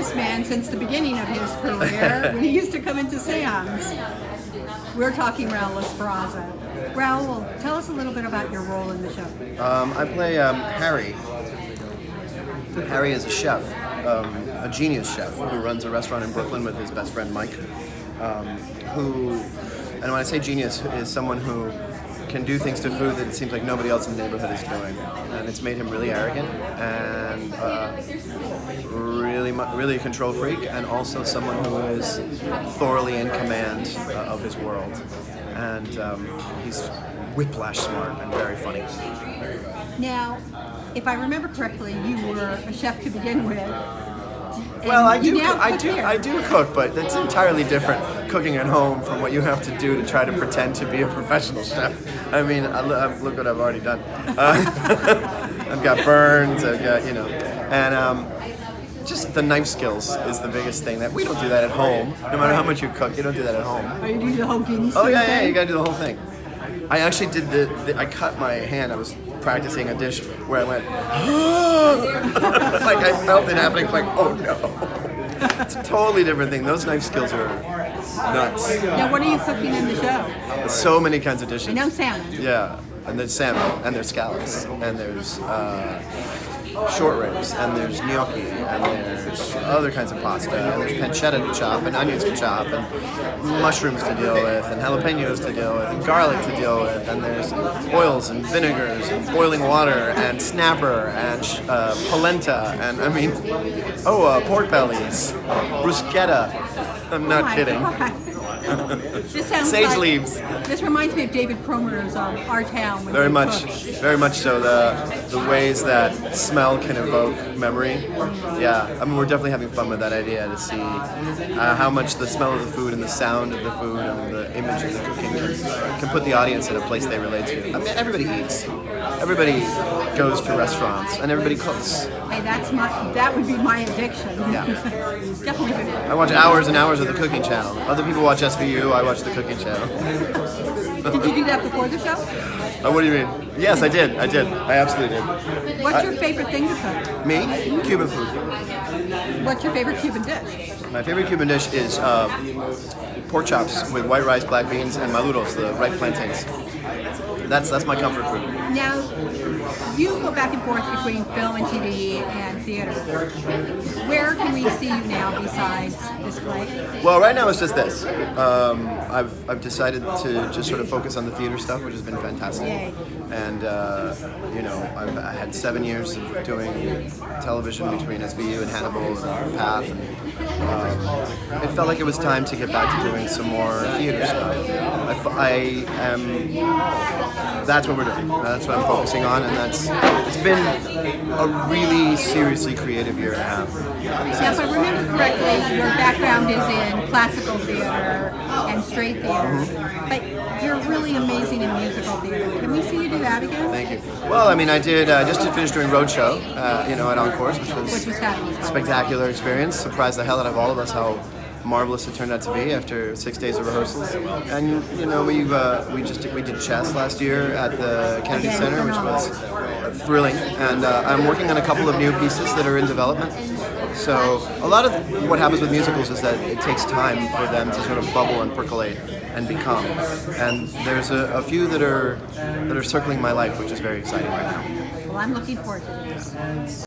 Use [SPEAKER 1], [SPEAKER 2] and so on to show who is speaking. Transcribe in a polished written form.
[SPEAKER 1] this man since the beginning of his career when he used to come into Sam's. We're talking Raul Esparza. Raul, tell us a little bit about your role in the show.
[SPEAKER 2] I play Harry. Harry is a chef, a genius chef who runs a restaurant in Brooklyn with his best friend Mike. And when I say genius, is someone who can do things to food that it seems like nobody else in the neighborhood is doing, and it's made him really arrogant and really a control freak, and also someone who is thoroughly in command of his world. And he's whiplash smart and very funny.
[SPEAKER 1] Now, if I remember correctly, you were a chef to begin with.
[SPEAKER 2] Well, I do cook, but it's entirely different cooking at home from what you have to do to try to pretend to be a professional chef. I mean, look what I've already done. I've got burns, I've got, and just the knife skills is the biggest thing. That we don't do that at home. No matter how much you cook, you don't do that at home.
[SPEAKER 1] Oh, you do the whole thing?
[SPEAKER 2] Oh, yeah, you gotta do the whole thing. I actually did I cut my hand. I was practicing a dish where I went, like I felt it happening, like, oh no. It's a totally different thing. Those knife skills are nuts.
[SPEAKER 1] Now, what are you cooking in the show?
[SPEAKER 2] So many kinds of dishes.
[SPEAKER 1] I know salmon.
[SPEAKER 2] Yeah, and there's salmon, and there's scallops, and there's short ribs, and there's gnocchi, and there's other kinds of pasta, and there's pancetta to chop, and onions to chop, and mushrooms to deal with, and jalapenos to deal with, and garlic to deal with, and there's oils and vinegars, and boiling water, and snapper, and polenta, and pork bellies, bruschetta. I'm not kidding.
[SPEAKER 1] This sounds
[SPEAKER 2] Sage
[SPEAKER 1] like,
[SPEAKER 2] leaves.
[SPEAKER 1] This reminds me of David Cromer's Our Town.
[SPEAKER 2] Very much so. The ways that smell can evoke memory. Yeah, I mean, we're definitely having fun with that idea to see how much the smell of the food and the sound of the food and the image of the cooking can put the audience in a place they relate to. I mean, everybody eats. Everybody goes to restaurants and everybody cooks.
[SPEAKER 1] Hey, that would be my addiction.
[SPEAKER 2] Yeah.
[SPEAKER 1] Definitely.
[SPEAKER 2] I watch hours and hours of the cooking channel. Other people watch SVU, I watch the cooking channel.
[SPEAKER 1] Did you do that before the show?
[SPEAKER 2] What do you mean? Yes, I did. I absolutely did.
[SPEAKER 1] What's your favorite thing to cook?
[SPEAKER 2] Me? Cuban food.
[SPEAKER 1] What's your favorite Cuban dish?
[SPEAKER 2] My favorite Cuban dish is pork chops with white rice, black beans, and maluros, the ripe plantains. That's my comfort food.
[SPEAKER 1] Now, you go back and forth between film and TV and theater. Where can we see you now besides this play?
[SPEAKER 2] Well, right now it's just this. I've decided to just sort of focus on the theater stuff, which has been fantastic.
[SPEAKER 1] Yay.
[SPEAKER 2] And I had 7 years of doing television between SVU and Hannibal and Path. And, it felt like it was time to get back to doing some more theater stuff. That's what we're doing. That's what I'm focusing on, and it's been a really seriously creative year and a half.
[SPEAKER 1] Now, if I remember correctly, your background is in classical theater and straight theater, but you're really amazing in musical theater. Can we see you do that again?
[SPEAKER 2] Thank you. Well, I mean, I just did finish doing Roadshow, at Encores, which was
[SPEAKER 1] fabulous.
[SPEAKER 2] a spectacular experience. Surprised the hell out of all of us how marvelous it turned out to be after 6 days of rehearsals. And we did chess last year at the Kennedy Center, which was thrilling. And I'm working on a couple of new pieces that are in development. So a lot of what happens with musicals is that it takes time for them to sort of bubble and percolate and become. And there's a few that are circling my life, which is very exciting right now.
[SPEAKER 1] Well, I'm looking forward to this.